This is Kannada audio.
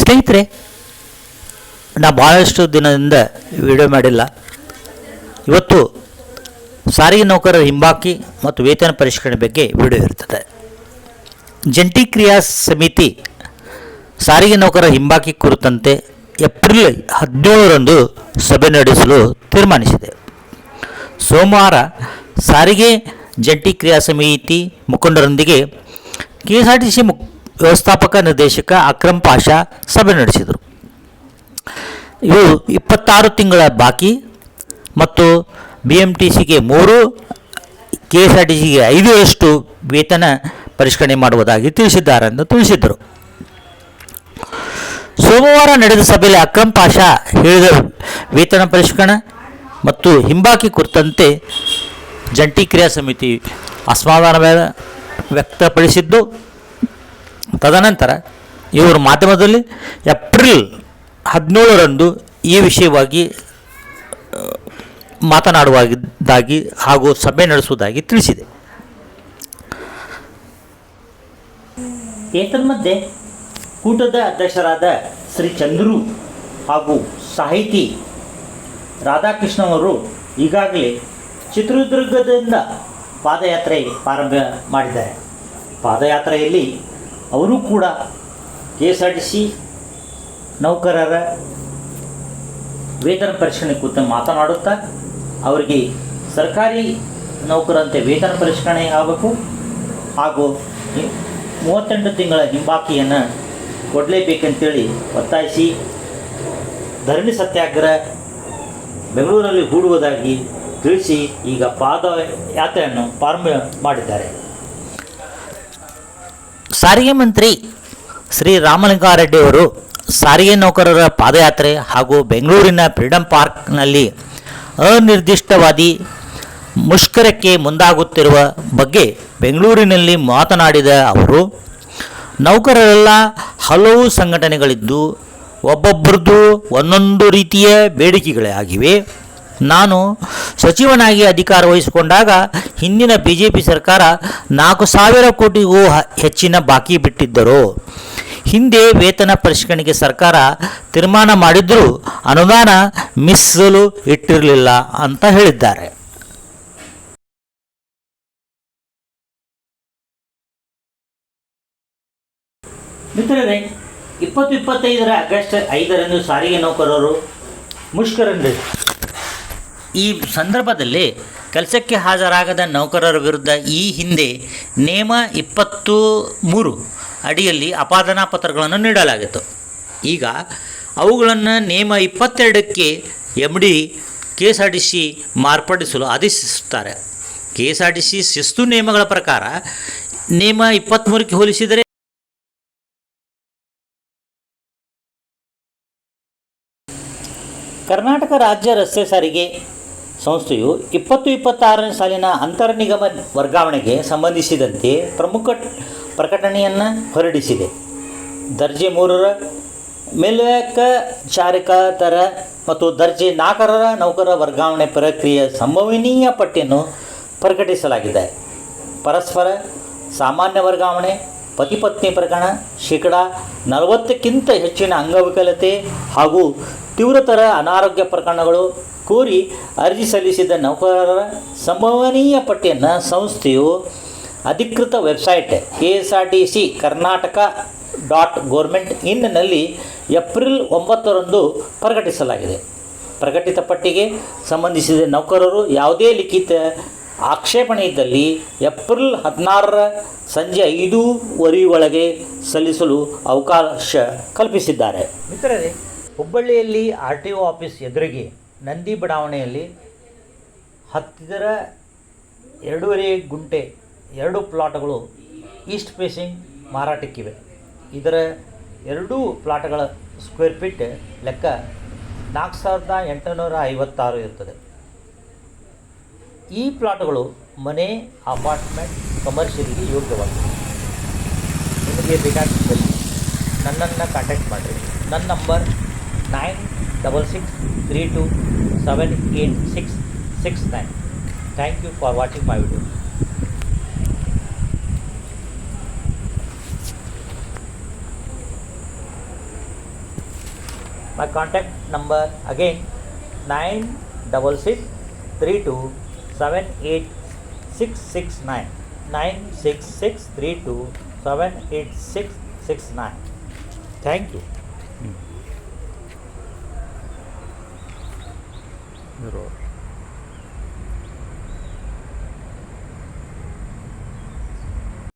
ಸ್ನೇಹಿತರೆ, ನಾ ಭಾಳಷ್ಟು ದಿನದಿಂದ ವಿಡಿಯೋ ಮಾಡಿಲ್ಲ. ಇವತ್ತು ಸಾರಿಗೆ ನೌಕರರ ಹಿಂಬಾಕಿ ಮತ್ತು ವೇತನ ಪರಿಷ್ಕರಣೆ ಬಗ್ಗೆ ವಿಡಿಯೋ ಇರ್ತದೆ. ಜಂಟಿ ಕ್ರಿಯಾ ಸಮಿತಿ ಸಾರಿಗೆ ನೌಕರರ ಹಿಂಬಾಕಿ ಕುರಿತಂತೆ ಏಪ್ರಿಲ್ 17ರಂದು ಸಭೆ ನಡೆಸಲು ತೀರ್ಮಾನಿಸಿದೆ. ಸೋಮವಾರ ಸಾರಿಗೆ ಜಂಟಿ ಕ್ರಿಯಾ ಸಮಿತಿ ಮುಖಂಡರೊಂದಿಗೆ KSRTC ವ್ಯವಸ್ಥಾಪಕ ನಿರ್ದೇಶಕ ಅಕ್ರಮ್ ಪಾಷಾ ಸಭೆ ನಡೆಸಿದರು. ಇವು 26 ತಿಂಗಳ ಬಾಕಿ ಮತ್ತು BMTCಗೆ 3, KSRTCಗೆ 5ರಷ್ಟು ವೇತನ ಪರಿಷ್ಕರಣೆ ಮಾಡುವುದಾಗಿ ತಿಳಿಸಿದ್ದಾರೆ ಎಂದು ತಿಳಿಸಿದರು. ಸೋಮವಾರ ನಡೆದ ಸಭೆಯಲ್ಲಿ ಅಕ್ರಮ್ ಪಾಷಾ ಹೇಳಿದ ವೇತನ ಪರಿಷ್ಕರಣೆ ಮತ್ತು ಹಿಂಬಾಕಿ ಕುರಿತಂತೆ ಜಂಟಿ ಕ್ರಿಯಾ ಸಮಿತಿ ಅಸಮಾಧಾನ ವ್ಯಕ್ತಪಡಿಸಿದ್ದು, ತದನಂತರ ಇವರು ಮಾಧ್ಯಮದಲ್ಲಿ ಏಪ್ರಿಲ್ 17ರಂದು ಈ ವಿಷಯವಾಗಿ ಮಾತನಾಡುವುದಾಗಿ ಹಾಗೂ ಸಭೆ ನಡೆಸುವುದಾಗಿ ತಿಳಿಸಿದೆ. ಏತನ್ಮಧ್ಯೆ ಕೂಟದ ಅಧ್ಯಕ್ಷರಾದ ಶ್ರೀ ಚಂದ್ರು ಹಾಗೂ ಸಾಹಿತಿ ರಾಧಾಕೃಷ್ಣ ಅವರು ಈಗಾಗಲೇ ಚಿತ್ರದುರ್ಗದಿಂದ ಪಾದಯಾತ್ರೆ ಪ್ರಾರಂಭ ಮಾಡಿದ್ದಾರೆ. ಪಾದಯಾತ್ರೆಯಲ್ಲಿ ಅವರು ಕೂಡ KSRTC ನೌಕರರ ವೇತನ ಪರಿಷ್ಕರಣೆ ಕುರಿತು ಮಾತನಾಡುತ್ತಾ ಅವರಿಗೆ ಸರ್ಕಾರಿ ನೌಕರಂತೆ ವೇತನ ಪರಿಷ್ಕರಣೆ ಆಗಬೇಕು ಹಾಗೂ 38 ತಿಂಗಳ ಹಿಂಬಾಕಿಯನ್ನು ಕೊಡಲೇಬೇಕಂತೇಳಿ ಒತ್ತಾಯಿಸಿ ಧರಣಿ ಸತ್ಯಾಗ್ರಹ ಬೆಂಗಳೂರಲ್ಲಿ ಹೂಡುವುದಾಗಿ ತಿಳಿಸಿ ಈಗ ಪಾದಯಾತ್ರೆಯನ್ನು ಪ್ರಾರಂಭ ಮಾಡಿದ್ದಾರೆ. ಸಾರಿಗೆ ಮಂತ್ರಿ ಶ್ರೀ ರಾಮಲಿಂಗಾರೆಡ್ಡಿ ಅವರು ಸಾರಿಗೆ ನೌಕರರ ಪಾದಯಾತ್ರೆ ಹಾಗೂ ಬೆಂಗಳೂರಿನ ಫ್ರೀಡಂ ಪಾರ್ಕ್ನಲ್ಲಿ ಅನಿರ್ದಿಷ್ಟವಾದಿ ಮುಷ್ಕರಕ್ಕೆ ಮುಂದಾಗುತ್ತಿರುವ ಬಗ್ಗೆ ಬೆಂಗಳೂರಿನಲ್ಲಿ ಮಾತನಾಡಿದ ಅವರು, ನೌಕರರೆಲ್ಲ ಹಲವು ಸಂಘಟನೆಗಳಿದ್ದು ಒಬ್ಬೊಬ್ಬರದ್ದು ಒಂದೊಂದು ರೀತಿಯ ಬೇಡಿಕೆಗಳೇ ಆಗಿವೆ. ನಾನು ಸಚಿವನಾಗಿ ಅಧಿಕಾರ ವಹಿಸಿಕೊಂಡಾಗ ಹಿಂದಿನ BJP ಸರ್ಕಾರ 4,000 ಕೋಟಿಗೂ ಹೆಚ್ಚಿನ ಬಾಕಿ ಬಿಟ್ಟಿದ್ದರು. ಹಿಂದೆ ವೇತನ ಪರಿಷ್ಕರಣೆಗೆ ಸರ್ಕಾರ ತೀರ್ಮಾನ ಮಾಡಿದ್ದರೂ ಅನುದಾನ ಮೀಸಲು ಇಟ್ಟಿರಲಿಲ್ಲ ಅಂತ ಹೇಳಿದ್ದಾರೆ. ಮಿತ್ರರೇ, 2025 ಆಗಸ್ಟ್ 5ರಂದು ಸಾರಿಗೆ ನೌಕರರು ಮುಷ್ಕರ ನಡೆಸಿದರು. ಈ ಸಂದರ್ಭದಲ್ಲಿ ಕೆಲಸಕ್ಕೆ ಹಾಜರಾಗದ ನೌಕರರ ವಿರುದ್ಧ ಈ ಹಿಂದೆ ನಿಯಮ 23 ಅಡಿಯಲ್ಲಿ ಅಪಾದನಾ ಪತ್ರಗಳನ್ನು ನೀಡಲಾಗಿತ್ತು. ಈಗ ಅವುಗಳನ್ನು ನಿಯಮ 22ಕ್ಕೆ MD KSRTC ಮಾರ್ಪಡಿಸಲು ಆದೇಶಿಸುತ್ತಾರೆ. KSRTC ಶಿಸ್ತು ನಿಯಮಗಳ ಪ್ರಕಾರ ನಿಯಮ 23ಕ್ಕೆ ಹೋಲಿಸಿದರೆ ಕರ್ನಾಟಕ ರಾಜ್ಯ ರಸ್ತೆ ಸಾರಿಗೆ ಸಂಸ್ಥೆಯು 2026ನೇ ಸಾಲಿನ ಅಂತರ ನಿಗಮ ವರ್ಗಾವಣೆಗೆ ಸಂಬಂಧಿಸಿದಂತೆ ಪ್ರಮುಖ ಪ್ರಕಟಣೆಯನ್ನು ಹೊರಡಿಸಿದೆ. ದರ್ಜೆ 3ರ ಮೇಲ್ವಿಚಾರಕರ ಮತ್ತು ದರ್ಜೆ 4ರ ನೌಕರರ ವರ್ಗಾವಣೆ ಪ್ರಕ್ರಿಯೆಯ ಸಂಭವನೀಯ ಪಟ್ಟಿಯನ್ನು ಪ್ರಕಟಿಸಲಾಗಿದೆ. ಪರಸ್ಪರ ಸಾಮಾನ್ಯ ವರ್ಗಾವಣೆ, ಪತಿ-ಪತ್ನಿ ಪ್ರಕರಣ, ಶೇಕಡಾ 40ಕ್ಕಿಂತ ಹೆಚ್ಚಿನ ಅಂಗವಿಕಲತೆ ಹಾಗೂ ತೀವ್ರತರ ಅನಾರೋಗ್ಯ ಪ್ರಕರಣಗಳು ಕೋರಿ ಅರ್ಜಿ ಸಲ್ಲಿಸಿದ ನೌಕರರ ಸಂಭವನೀಯ ಪಟ್ಟಿಯನ್ನು ಸಂಸ್ಥೆಯು ಅಧಿಕೃತ ವೆಬ್ಸೈಟ್ KSRTC karnataka.government.in ಏಪ್ರಿಲ್ 9ರಂದು ಪ್ರಕಟಿಸಲಾಗಿದೆ. ಪ್ರಕಟಿತ ಪಟ್ಟಿಗೆ ಸಂಬಂಧಿಸಿದ ನೌಕರರು ಯಾವುದೇ ಲಿಖಿತ ಆಕ್ಷೇಪಣೆ ಇದ್ದಲ್ಲಿ ಏಪ್ರಿಲ್ 16ರ ಸಂಜೆ 5:15 ಒಳಗೆ ಸಲ್ಲಿಸಲು ಅವಕಾಶ ಕಲ್ಪಿಸಿದ್ದಾರೆ. ಮಿತ್ರರೇ, ಹುಬ್ಬಳ್ಳಿಯಲ್ಲಿ RTO ಆಫೀಸ್ ಎದುರಿಗೆ ನಂದಿ ಬಡಾವಣೆಯಲ್ಲಿ 10 2.5 ಗುಂಟೆ 2 ಪ್ಲಾಟ್ಗಳು ಈಸ್ಟ್ ಫೇಸಿಂಗ್ ಮಾರಾಟಕ್ಕಿವೆ. ಇದರ 2 ಪ್ಲಾಟ್ಗಳ ಸ್ಕ್ವೇರ್ ಫೀಟ್ ಲೆಕ್ಕ 4,856 ಇರುತ್ತದೆ. ಈ ಪ್ಲಾಟ್ಗಳು ಮನೆ, ಅಪಾರ್ಟ್ಮೆಂಟ್, ಕಮರ್ಷಿಯಲ್ಗೆ ಯೋಗ್ಯವಾಗಿವೆ. ನಿಮಗೆ ಬೇಕಾದಲ್ಲಿ ನನ್ನನ್ನು ಕಾಂಟ್ಯಾಕ್ಟ್ ಮಾಡಿರಿ. ನನ್ನ number 9663278669. Thank you for watching my video. My contact number again 96632786669. 96632786669. Thank you. ಇರೋ